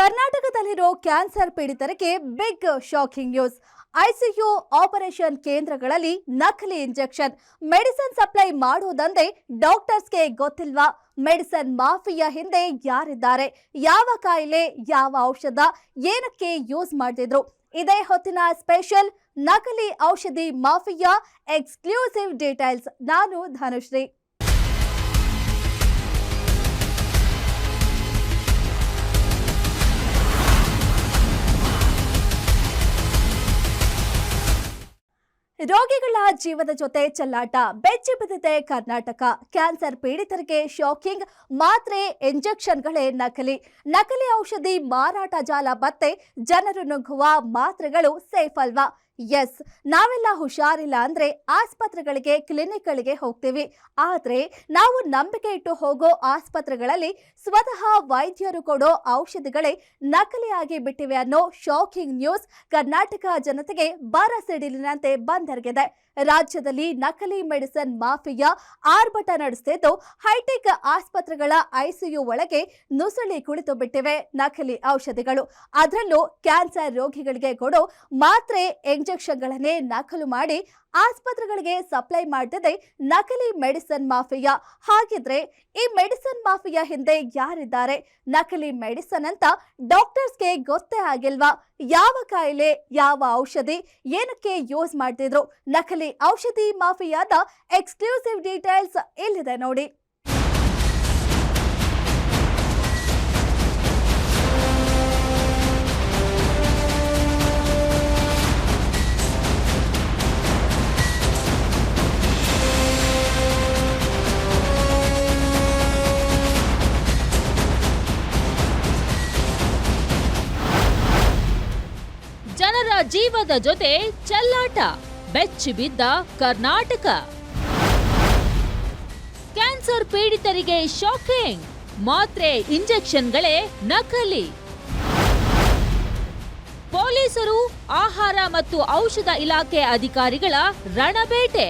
ಕರ್ನಾಟಕದಲ್ಲಿರೋ cancer ಪೀಡಿತರಿಗೆ big shocking news. ICU operation ಕೇಂದ್ರಗಳಲ್ಲಿ ನಕಲಿ ಇಂಜೆಕ್ಷನ್ ಮೆಡಿಸಿನ್ ಸಪ್ಲೈ ಮಾಡುವುದಂದೇ ಡಾಕ್ಟರ್ಸ್ಗೆ ಗೊತ್ತಿಲ್ವಾ? ಮೆಡಿಸಿನ್ ಮಾಫಿಯಾ ಹಿಂದೆ ಯಾರಿದ್ದಾರೆ? ಯಾವ ಕಾಯಿಲೆ, ಯಾವ ಔಷಧ, ಏನಕ್ಕೆ ಯೂಸ್ ಮಾಡ್ತಿದ್ರು? ಇದೇ ಹೊತ್ತಿನ ಸ್ಪೆಷಲ್ ನಕಲಿ ಔಷಧಿ ಮಾಫಿಯಾ ಎಕ್ಸ್ಕ್ಲೂಸಿವ್ ಡೀಟೇಲ್ಸ್. ನಾನು ಧನುಶ್ರೀ. ರೋಗಿಗಳ ಜೀವದ ಜೊತೆ ಚೆಲ್ಲಾಟ, ಬೆಚ್ಚಿ ಬಿದ್ದಿದೆ ಕರ್ನಾಟಕ. ಕ್ಯಾನ್ಸರ್ ಪೀಡಿತರಿಗೆ ಶಾಕಿಂಗ್, ಮಾತ್ರೆ ಇಂಜೆಕ್ಷನ್ಗಳೇ ನಕಲಿ ಔಷಧಿ ಮಾರಾಟ ಜಾಲ ಪತ್ತೆ. ಜನರು ನುಗ್ಗುವ ಮಾತ್ರೆಗಳು ಸೇಫ್ ಅಲ್ವಾ? ಎಸ್, ನಾವೆಲ್ಲ ಹುಷಾರಿಲ್ಲ ಅಂದ್ರೆ ಆಸ್ಪತ್ರೆಗಳಿಗೆ, ಕ್ಲಿನಿಕ್ಗಳಿಗೆ ಹೋಗ್ತೀವಿ. ಆದ್ರೆ ನಾವು ನಂಬಿಕೆ ಇಟ್ಟು ಹೋಗೋ ಆಸ್ಪತ್ರೆಗಳಲ್ಲಿ ಸ್ವತಃ ವೈದ್ಯರು ಕೊಡೋ ಔಷಧಿಗಳೇ ನಕಲಿಯಾಗಿ ಬಿಟ್ಟಿವೆ ಅನ್ನೋ ಶಾಕಿಂಗ್ ನ್ಯೂಸ್ ಕರ್ನಾಟಕ ಜನತೆಗೆ ಬರಸಿಡಿಲಿನಂತೆ ಬಂದೆರಗಿದೆ. ರಾಜ್ಯದಲ್ಲಿ ನಕಲಿ ಮೆಡಿಸಿನ್ ಮಾಫಿಯಾ ಆರ್ಭಟ ನಡೆಸುತ್ತಿದ್ದು, ಹೈಟೆಕ್ ಆಸ್ಪತ್ರೆಗಳ ಐಸಿಯು ಒಳಗೆ ನುಸುಳಿ ಕುಳಿತು ಬಿಟ್ಟಿವೆ ನಕಲಿ ಔಷಧಿಗಳು. ಅದರಲ್ಲೂ ಕ್ಯಾನ್ಸರ್ ರೋಗಿಗಳಿಗೆ ಕೊಡೋ ಮಾತ್ರೆ ಇಂಜೆಕ್ಷನ್ಗಳನ್ನೇ ನಕಲು ಮಾಡಿ ಆಸ್ಪತ್ರೆಗಳಿಗೆ ಸಪ್ಲೈ ಮಾಡ್ತಿದೆ ನಕಲಿ ಮೆಡಿಸಿನ್ ಮಾಫಿಯಾ. ಹಾಗಿದ್ರೆ ಈ ಮೆಡಿಸಿನ್ ಮಾಫಿಯಾ ಹಿಂದೆ ಯಾರಿದ್ದಾರೆ? ನಕಲಿ ಮೆಡಿಸಿನ್ ಅಂತ ಡಾಕ್ಟರ್ಸ್ಗೆ ಗೊತ್ತೇ ಆಗಿಲ್ವಾ? ಯಾವ ಕಾಯಿಲೆ, ಯಾವ ಔಷಧಿ, ಏನಕ್ಕೆ ಯೂಸ್ ಮಾಡ್ತಿದ್ರು? ನಕಲಿ ಔಷಧಿ ಮಾಫಿಯಾದ ಎಕ್ಸ್ಕ್ಲೂಸಿವ್ ಡೀಟೇಲ್ಸ್ ಇಲ್ಲಿದೆ ನೋಡಿ. ಜನರ ಜೀವದ ಜೊತೆ ಚೆಲ್ಲಾಟ, ಬೆಚ್ಚಿ ಬಿದ್ದ ಕರ್ನಾಟಕ. ಕ್ಯಾನ್ಸರ್ ಪೀಡಿತರಿಗೆ ಶಾಕಿಂಗ್, ಮಾತ್ರೆ ಇಂಜೆಕ್ಷನ್ಗಳೇ ನಕಲಿ. ಪೊಲೀಸರು, ಆಹಾರ ಮತ್ತು ಔಷಧ ಇಲಾಖೆ ಅಧಿಕಾರಿಗಳ ರಣಬೇಟೆ.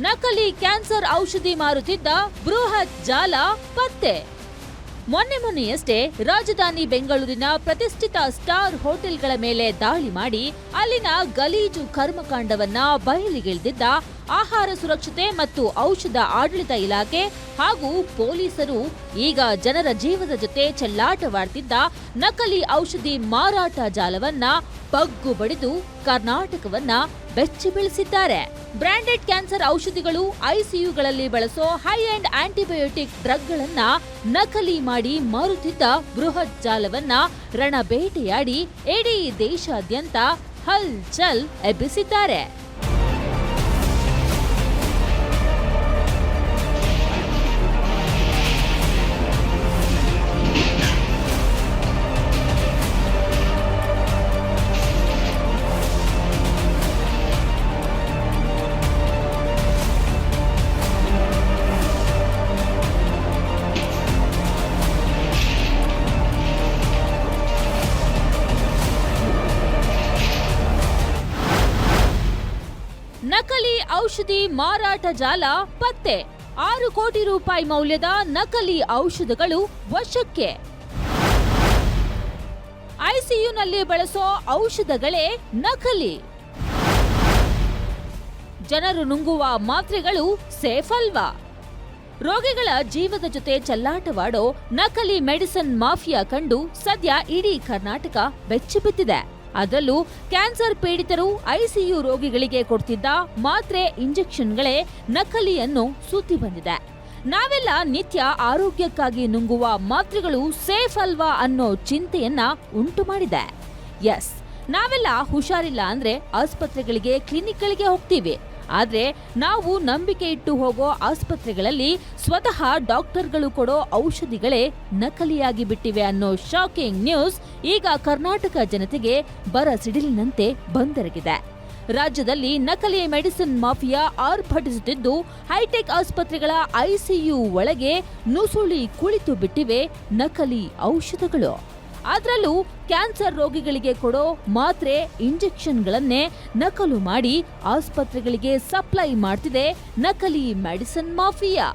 ನಕಲಿ ಕ್ಯಾನ್ಸರ್ ಔಷಧಿ ಮಾರುತ್ತಿದ್ದ ಬೃಹತ್ ಜಾಲ ಪತ್ತೆ. ಮೊನ್ನೆಯಷ್ಟೇ ರಾಜಧಾನಿ ಬೆಂಗಳೂರಿನ ಪ್ರತಿಷ್ಠಿತ ಸ್ಟಾರ್ ಹೋಟೆಲ್ಗಳ ಮೇಲೆ ದಾಳಿ ಮಾಡಿ ಅಲ್ಲಿನ ಗಲೀಜು ಕರ್ಮಕಾಂಡವನ್ನ ಬಯಲಿಗೆಳೆದಿದ್ದ ಆಹಾರ ಸುರಕ್ಷತೆ ಮತ್ತು ಔಷಧ ಆಡಳಿತ ಇಲಾಖೆ ಹಾಗೂ ಪೊಲೀಸರು ಈಗ ಜನರ ಜೀವದ ಜೊತೆ ಚೆಲ್ಲಾಟವಾಡ್ತಿದ್ದ ನಕಲಿ ಔಷಧಿ ಮಾರಾಟ ಜಾಲವನ್ನ ಬಗ್ಗು ಬಡಿದು ಕರ್ನಾಟಕವನ್ನ ಬೆಚ್ಚಿ ಬೀಳಿಸಿದ್ದಾರೆ. ಬ್ರಾಂಡೆಡ್ ಕ್ಯಾನ್ಸರ್ ಔಷಧಿಗಳು, ಐಸಿಯುಗಳಲ್ಲಿ ಬಳಸೋ ಹೈ ಎಂಡ್ ಆಂಟಿಬಯೋಟಿಕ್ ಡ್ರಗ್ಗಳನ್ನ ನಕಲಿ ಮಾಡಿ ಮಾರುತ್ತಿದ್ದ ಬೃಹತ್ ಜಾಲವನ್ನ ರಣಬೇಟೆಯಾಡಿ ಇಡೀ ದೇಶಾದ್ಯಂತ ಹಲ್ಚಲ್ ಎಬ್ಬಿಸಿದ್ದಾರೆ. ನಕಲಿ ಔಷಧಿ ಮಾರಾಟ ಜಾಲ ಪತ್ತೆ. 6 ಕೋಟಿ ರೂಪಾಯಿ ಮೌಲ್ಯದ ನಕಲಿ ಔಷಧಗಳು ವಶಕ್ಕೆ. ಐಸಿಯುನಲ್ಲಿ ಬಳಸೋ ಔಷಧಗಳೇ ನಕಲಿ. ಜನರು ನುಂಗುವ ಮಾತ್ರೆಗಳು ಸೇಫ್ ಅಲ್ವಾ? ರೋಗಿಗಳ ಜೀವದ ಜೊತೆ ಚೆಲ್ಲಾಟವಾಡೋ ನಕಲಿ ಮೆಡಿಸಿನ್ ಮಾಫಿಯಾ ಕಂಡು ಸದ್ಯ ಇಡೀ ಕರ್ನಾಟಕ ಬೆಚ್ಚಿ ಬಿದ್ದಿದೆ. ಅದರಲ್ಲೂ ಕ್ಯಾನ್ಸರ್ ಪೀಡಿತರು, ಐಸಿಯು ರೋಗಿಗಳಿಗೆ ಕೊಡ್ತಿದ್ದ ಮಾತ್ರೆ ಇಂಜೆಕ್ಷನ್ಗಳೇ ನಕಲಿ ಅನ್ನೋ ಸುದ್ದಿ ಬಂದಿದೆ. ನಾವೆಲ್ಲ ನಿತ್ಯ ಆರೋಗ್ಯಕ್ಕಾಗಿ ನುಂಗುವ ಮಾತ್ರೆಗಳು ಸೇಫ್ ಅಲ್ವಾ ಅನ್ನೋ ಚಿಂತೆಯನ್ನ ಉಂಟು ಮಾಡಿದೆ. ಎಸ್, ನಾವೆಲ್ಲ ಹುಷಾರಿಲ್ಲ ಅಂದ್ರೆ ಆಸ್ಪತ್ರೆಗಳಿಗೆ, ಕ್ಲಿನಿಕ್ಗಳಿಗೆ ಹೋಗ್ತೀವಿ. ಆದ್ರೆ ನಾವು ನಂಬಿಕೆ ಇಟ್ಟು ಹೋಗೋ ಆಸ್ಪತ್ರೆಗಳಲ್ಲಿ ಸ್ವತಃ ಡಾಕ್ಟರ್ಗಳು ಕೊಡೋ ಔಷಧಿಗಳೇ ನಕಲಿಯಾಗಿ ಬಿಟ್ಟಿವೆ ಅನ್ನೋ ಶಾಕಿಂಗ್ ನ್ಯೂಸ್ ಈಗ ಕರ್ನಾಟಕ ಜನತೆಗೆ ಬರಸಿಡಿಲಿನಂತೆ ಬಂದೆರಗಿದೆ. ರಾಜ್ಯದಲ್ಲಿ ನಕಲಿ ಮೆಡಿಸಿನ್ ಮಾಫಿಯಾ ಆರ್ಭಟಿಸುತ್ತಿದ್ದು, ಹೈಟೆಕ್ ಆಸ್ಪತ್ರೆಗಳ ಐಸಿಯು ಒಳಗೆ ನುಸುಳಿ ಕುಳಿತು ಬಿಟ್ಟಿವೆ ನಕಲಿ ಔಷಧಗಳು. ಅದರಲ್ಲೂ ಕ್ಯಾನ್ಸರ್ ರೋಗಿಗಳಿಗೆ ಕೊಡೋ ಮಾತ್ರೆ ಇಂಜೆಕ್ಷನ್ಗಳನ್ನೇ ನಕಲು ಮಾಡಿ ಆಸ್ಪತ್ರೆಗಳಿಗೆ ಸಪ್ಲೈ ಮಾಡ್ತಿದೆ ನಕಲಿ ಮೆಡಿಸಿನ್ ಮಾಫಿಯಾ.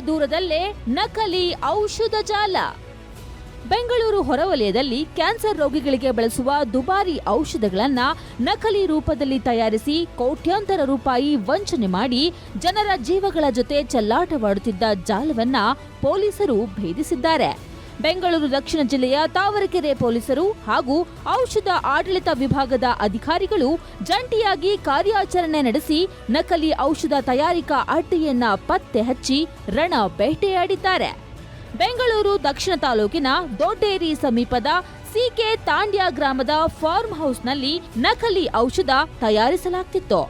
ದೂರದಲ್ಲೇ ನಕಲಿ ಔಷಧ ಜಾಲ. ಬೆಂಗಳೂರು ಹೊರವಲಯದಲ್ಲಿ ಕ್ಯಾನ್ಸರ್ ರೋಗಿಗಳಿಗೆ ಬಳಸುವ ದುಬಾರಿ ಔಷಧಗಳನ್ನ ನಕಲಿ ರೂಪದಲ್ಲಿ ತಯಾರಿಸಿ ಕೋಟ್ಯಾಂತರ ರೂಪಾಯಿ ವಂಚನೆ ಮಾಡಿ ಜನರ ಜೀವಗಳ ಜೊತೆ ಚೆಲ್ಲಾಟವಾಡುತ್ತಿದ್ದ ಜಾಲವನ್ನ ಪೊಲೀಸರು ಭೇದಿಸಿದ್ದಾರೆ. ಬೆಂಗಳೂರು ದಕ್ಷಿಣ ಜಿಲ್ಲೆಯ ತಾವರೆಕೆರೆ ಪೊಲೀಸರು ಹಾಗೂ ಔಷಧ ಆಡಳಿತ ವಿಭಾಗದ ಅಧಿಕಾರಿಗಳು ಜಂಟಿಯಾಗಿ ಕಾರ್ಯಾಚರಣೆ ನಡೆಸಿ ನಕಲಿ ಔಷಧ ತಯಾರಿಕಾ ಅಡ್ಡೆಯನ್ನ ಪತ್ತೆ ಹಚ್ಚಿ ರಣ ಬೇಟೆಯಾಡಿದ್ದಾರೆ. ಬೆಂಗಳೂರು ದಕ್ಷಿಣ ತಾಲೂಕಿನ ದೊಡ್ಡೇರಿ ಸಮೀಪದ ಸಿಕೆ ತಾಂಡ್ಯ ಗ್ರಾಮದ ಫಾರ್ಮ್ ಹೌಸ್ನಲ್ಲಿ ನಕಲಿ ಔಷಧ ತಯಾರಿಸಲಾಗ್ತಿತ್ತು.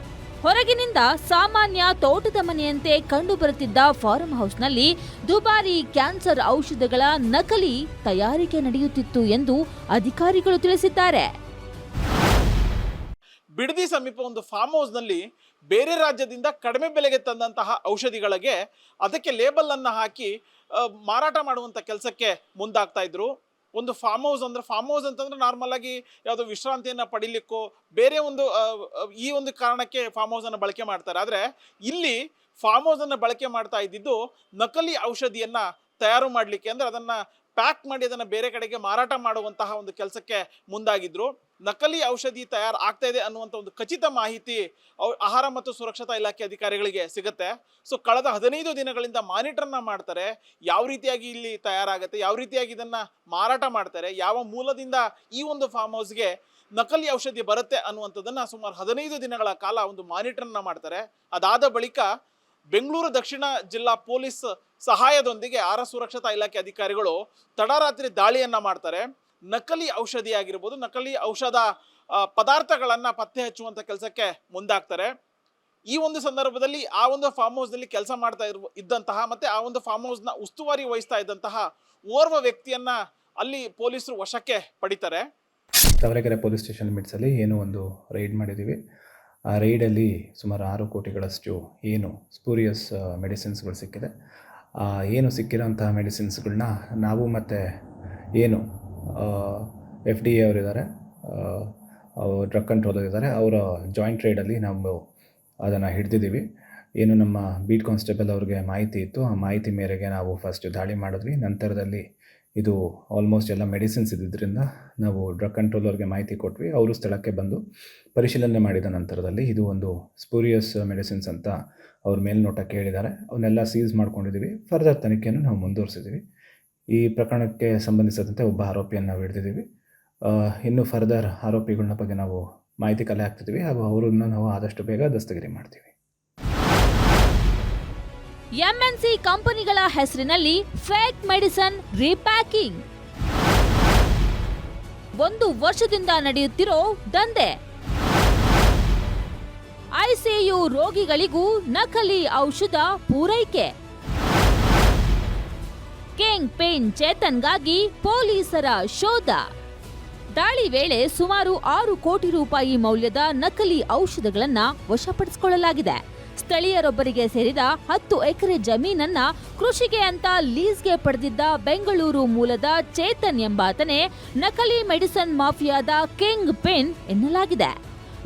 ಹೊರಗಿನಿಂದ ಸಾಮಾನ್ಯ ತೋಟದ ಮನೆಯಂತೆ ಕಂಡುಬರುತ್ತಿದ್ದ ಫಾರ್ಮ್ ಹೌಸ್ನಲ್ಲಿ ದುಬಾರಿ ಕ್ಯಾನ್ಸರ್ ಔಷಧಗಳ ನಕಲಿ ತಯಾರಿಕೆ ನಡೆಯುತ್ತಿತ್ತು ಎಂದು ಅಧಿಕಾರಿಗಳು ತಿಳಿಸಿದ್ದಾರೆ. ಬಿಡದಿ ಸಮೀಪ ಒಂದು ಫಾರ್ಮ್ ಹೌಸ್ನಲ್ಲಿ ಬೇರೆ ರಾಜ್ಯದಿಂದ ಕಡಿಮೆ ಬೆಲೆಗೆ ತಂದಂತಹ ಔಷಧಿಗಳಿಗೆ ಅದಕ್ಕೆ ಲೇಬಲ್ ಅನ್ನು ಹಾಕಿ ಮಾರಾಟ ಮಾಡುವಂಥ ಕೆಲಸಕ್ಕೆ ಮುಂದಾಗ್ತಾ ಇದ್ರು. ಒಂದು ಫಾರ್ಮ್ ಹೌಸ್ ಅಂತಂದ್ರೆ ನಾರ್ಮಲ್ ಆಗಿ ಯಾವುದೋ ವಿಶ್ರಾಂತಿಯನ್ನು ಪಡಿಲಿಕ್ಕೋ ಬೇರೆ ಒಂದು ಈ ಒಂದು ಕಾರಣಕ್ಕೆ ಫಾರ್ಮ್ ಹೌಸನ್ನು ಬಳಕೆ ಮಾಡ್ತಾರೆ. ಆದರೆ ಇಲ್ಲಿ ಫಾರ್ಮ್ ಹೌಸನ್ನು ಬಳಕೆ ಮಾಡ್ತಾ ಇದ್ದಿದ್ದು ನಕಲಿ ಔಷಧಿಯನ್ನು ತಯಾರು ಮಾಡಲಿಕ್ಕೆ, ಅಂದರೆ ಅದನ್ನು ಪ್ಯಾಕ್ ಮಾಡಿ ಅದನ್ನು ಬೇರೆ ಕಡೆಗೆ ಮಾರಾಟ ಮಾಡುವಂತಹ ಒಂದು ಕೆಲಸಕ್ಕೆ ಮುಂದಾಗಿದ್ರು. ನಕಲಿ ಔಷಧಿ ತಯಾರು ಆಗ್ತಾ ಇದೆ ಅನ್ನುವಂಥ ಒಂದು ಖಚಿತ ಮಾಹಿತಿ ಆಹಾರ ಮತ್ತು ಸುರಕ್ಷತಾ ಇಲಾಖೆ ಅಧಿಕಾರಿಗಳಿಗೆ ಸಿಗುತ್ತೆ. ಸೊ ಕಳೆದ 15 ದಿನಗಳಿಂದ ಮಾನಿಟರ್ನ ಮಾಡ್ತಾರೆ. ಯಾವ ರೀತಿಯಾಗಿ ಇಲ್ಲಿ ತಯಾರಾಗುತ್ತೆ, ಯಾವ ರೀತಿಯಾಗಿ ಇದನ್ನು ಮಾರಾಟ ಮಾಡ್ತಾರೆ, ಯಾವ ಮೂಲದಿಂದ ಈ ಒಂದು ಫಾರ್ಮ್ ಹೌಸ್ಗೆ ನಕಲಿ ಔಷಧಿ ಬರುತ್ತೆ ಅನ್ನುವಂಥದ್ದನ್ನು ಸುಮಾರು 15 ದಿನಗಳ ಕಾಲ ಒಂದು ಮಾನಿಟರ್ನ ಮಾಡ್ತಾರೆ. ಅದಾದ ಬಳಿಕ ಬೆಂಗಳೂರು ದಕ್ಷಿಣ ಜಿಲ್ಲಾ ಪೊಲೀಸ್ ಸಹಾಯದೊಂದಿಗೆ ಆಹಾರ ಸುರಕ್ಷತಾ ಇಲಾಖೆ ಅಧಿಕಾರಿಗಳು ತಡರಾತ್ರಿ ದಾಳಿಯನ್ನು ಮಾಡ್ತಾರೆ. ನಕಲಿ ಔಷಧಿ ಆಗಿರ್ಬೋದು, ನಕಲಿ ಔಷಧ ಪದಾರ್ಥಗಳನ್ನು ಪತ್ತೆ ಹಚ್ಚುವಂಥ ಕೆಲಸಕ್ಕೆ ಮುಂದಾಗ್ತಾರೆ. ಈ ಒಂದು ಸಂದರ್ಭದಲ್ಲಿ ಆ ಒಂದು ಫಾರ್ಮ್ ಹೌಸ್ನಲ್ಲಿ ಕೆಲಸ ಮಾಡ್ತಾ ಇದ್ದಂತಹ ಮತ್ತು ಆ ಒಂದು ಫಾರ್ಮ್ ಹೌಸ್ನ ಉಸ್ತುವಾರಿ ವಹಿಸ್ತಾ ಇದ್ದಂತಹ ಓರ್ವ ವ್ಯಕ್ತಿಯನ್ನು ಅಲ್ಲಿ ಪೊಲೀಸರು ವಶಕ್ಕೆ ಪಡಿತಾರೆ. ತಾವರೆಕೆರೆ ಪೊಲೀಸ್ ಸ್ಟೇಷನ್ ಮಿಡ್ಸಲ್ಲಿ ಏನೋ ಒಂದು ರೈಡ್ ಮಾಡಿದ್ದೀವಿ. ಆ ರೈಡಲ್ಲಿ ಸುಮಾರು 6 ಕೋಟಿಗಳಷ್ಟು ಏನು ಸ್ಪೂರಿಯಸ್ ಮೆಡಿಸಿನ್ಸ್ಗಳು ಸಿಕ್ಕಿದೆ. ಏನು ಸಿಕ್ಕಿರೋಂಥ ಮೆಡಿಸಿನ್ಸ್ಗಳನ್ನ ನಾವು ಮತ್ತು ಏನು FDA ಅವರಿದ್ದಾರೆ, ಡ್ರಗ್ ಕಂಟ್ರೋಲರ್ ಇದ್ದಾರೆ, ಅವರ ಜಾಯಿಂಟ್ ರೈಡಲ್ಲಿ ನಾವು ಅದನ್ನು ಹಿಡಿದಿದ್ದೀವಿ. ಏನು ನಮ್ಮ ಬೀಟ್ ಕಾನ್ಸ್ಟೇಬಲ್ ಅವ್ರಿಗೆ ಮಾಹಿತಿ ಇತ್ತು, ಆ ಮಾಹಿತಿ ಮೇರೆಗೆ ನಾವು ಫಸ್ಟ್ ದಾಳಿ ಮಾಡಿದ್ವಿ. ನಂತರದಲ್ಲಿ ಇದು ಆಲ್ಮೋಸ್ಟ್ ಎಲ್ಲ ಮೆಡಿಸಿನ್ಸ್ ಇದ್ದಿದ್ದರಿಂದ ನಾವು ಡ್ರಗ್ ಕಂಟ್ರೋಲರ್ಗೆ ಮಾಹಿತಿ ಕೊಟ್ವಿ. ಅವರು ಸ್ಥಳಕ್ಕೆ ಬಂದು ಪರಿಶೀಲನೆ ಮಾಡಿದ ನಂತರದಲ್ಲಿ ಇದು ಒಂದು ಸ್ಪೂರಿಯಸ್ ಮೆಡಿಸಿನ್ಸ್ ಅಂತ ಅವ್ರ ಮೇಲ್ನೋಟ ಕೇಳಿದ್ದಾರೆ. ಅವನ್ನೆಲ್ಲ ಸೀಸ್ ಮಾಡ್ಕೊಂಡಿದ್ದೀವಿ. ಫರ್ದರ್ ತನಿಖೆಯನ್ನು ನಾವು ಮುಂದುವರಿಸಿದ್ದೀವಿ. ಈ ಪ್ರಕರಣಕ್ಕೆ ಸಂಬಂಧಿಸಿದಂತೆ ಒಬ್ಬ ಆರೋಪಿಯನ್ನು ನಾವು ಹಿಡಿದಿದ್ದೀವಿ. ಇನ್ನು ಫರ್ದರ್ ಆರೋಪಿಗಳನ್ನ ಬಗ್ಗೆ ನಾವು ಮಾಹಿತಿ ಕಲೆ ಹಾಕ್ತಿದ್ದೀವಿ ಹಾಗೂ ಅವರನ್ನು ನಾವು ಆದಷ್ಟು ಬೇಗ ದಸ್ತಗಿರಿ ಮಾಡ್ತೀವಿ. MNC ಕಂಪನಿಗಳ ಹೆಸರಿನಲ್ಲಿ ಫೇಕ್ ಮೆಡಿಸನ್ ರೀಪ್ಯಾಕಿಂಗ್. 1 ವರ್ಷದಿಂದ ನಡೆಯುತ್ತಿರೋ ದಂಧೆ. ICU ರೋಗಿಗಳಿಗೂ ನಕಲಿ ಔಷಧ ಪೂರೈಕೆ. ಕಿಂಗ್ ಪಿನ್ ಚೇತನ್ಗಾಗಿ ಪೊಲೀಸರ ಶೋಧ. ದಾಳಿ ವೇಳೆ ಸುಮಾರು 6 ಕೋಟಿ ರೂಪಾಯಿ ಮೌಲ್ಯದ ನಕಲಿ ಔಷಧಗಳನ್ನ ವಶಪಡಿಸಿಕೊಳ್ಳಲಾಗಿದೆ. ಸ್ಥಳೀಯರೊಬ್ಬರಿಗೆ ಸೇರಿದ 10 ಎಕರೆ ಜಮೀನನ್ನ ಕೃಷಿಗೆ ಅಂತ ಲೀಸ್ಗೆ ಪಡೆದಿದ್ದ ಬೆಂಗಳೂರು ಮೂಲದ ಚೇತನ್ ಎಂಬಾತನೇ ನಕಲಿ ಮೆಡಿಸಿನ್ ಮಾಫಿಯಾದ ಕಿಂಗ್ ಪಿನ್ ಎನ್ನಲಾಗಿದೆ.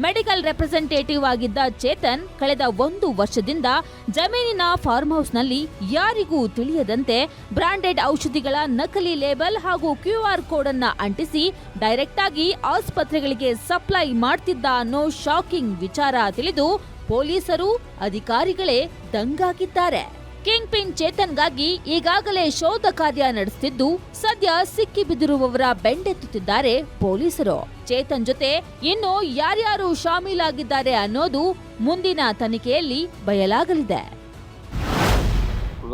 ಮೆಡಿಕಲ್ ರೆಪ್ರೆಸೆಂಟೇಟಿವ್ ಆಗಿದ್ದ ಚೇತನ್ ಕಳೆದ 1 ವರ್ಷದಿಂದ ಜಮೀನಿನ ಫಾರ್ಮ್ ಹೌಸ್ನಲ್ಲಿ ಯಾರಿಗೂ ತಿಳಿಯದಂತೆ ಬ್ರಾಂಡೆಡ್ ಔಷಧಿಗಳ ನಕಲಿ ಲೇಬಲ್ ಹಾಗೂ QR ಕೋಡ್ ಅನ್ನ ಅಂಟಿಸಿ ಡೈರೆಕ್ಟ್ ಆಗಿ ಆಸ್ಪತ್ರೆಗಳಿಗೆ ಸಪ್ಲೈ ಮಾಡ್ತಿದ್ದ ಅನ್ನೋ ಶಾಕಿಂಗ್ ವಿಚಾರ ತಿಳಿದು ಪೊಲೀಸರು ಅಧಿಕಾರಿಗಳೇ ದಂಗಾಗಿದ್ದಾರೆ. ಕಿಂಗ್ ಪಿನ್ ಚೇತನ್ಗಾಗಿ ಈಗಾಗಲೇ ಶೋಧ ಕಾರ್ಯ ನಡೆಸುತ್ತಿದ್ದು ಸದ್ಯ ಸಿಕ್ಕಿಬಿದ್ದಿರುವವರ ಬೆಂಡೆತ್ತುತ್ತಿದ್ದಾರೆ ಪೊಲೀಸರು. ಚೇತನ್ ಜೊತೆ ಇನ್ನು ಯಾರ್ಯಾರು ಶಾಮೀಲಾಗಿದ್ದಾರೆ ಅನ್ನೋದು ಮುಂದಿನ ತನಿಖೆಯಲ್ಲಿ ಬಯಲಾಗಲಿದೆ.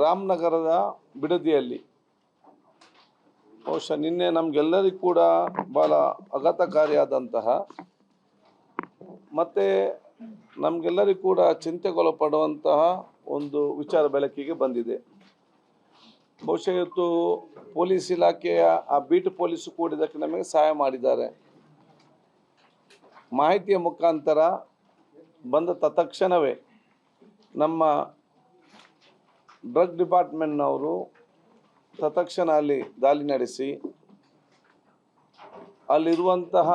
ರಾಮನಗರದ ಬಿಡದಿಯಲ್ಲಿ ಬಹುಶಃ ನಿನ್ನೆ ನಮಗೆಲ್ಲರಿಗೂ ಕೂಡ ಭಾಳ ಆಘಾತಕಾರಿಯಾದಂತಹ ಮತ್ತು ನಮಗೆಲ್ಲರಿಗೂ ಕೂಡ ಚಿಂತೆಗೊಳಪಡುವಂತಹ ಒಂದು ವಿಚಾರ ಬೆಳಕಿಗೆ ಬಂದಿದೆ. ಬಹುಶಃ ಇವತ್ತು ಪೊಲೀಸ್ ಇಲಾಖೆಯ ಆ ಬೀಟ್ ಪೊಲೀಸು ಕೂಡ ಇದಕ್ಕೆ ನಮಗೆ ಸಹಾಯ ಮಾಡಿದ್ದಾರೆ. ಮಾಹಿತಿಯ ಮುಖಾಂತರ ಬಂದ ತತ್ಕ್ಷಣವೇ ನಮ್ಮ ಡ್ರಗ್ ಡಿಪಾರ್ಟ್ಮೆಂಟ್ನವರು ತತ್ಕ್ಷಣ ಅಲ್ಲಿ ದಾಳಿ ನಡೆಸಿ ಅಲ್ಲಿರುವಂತಹ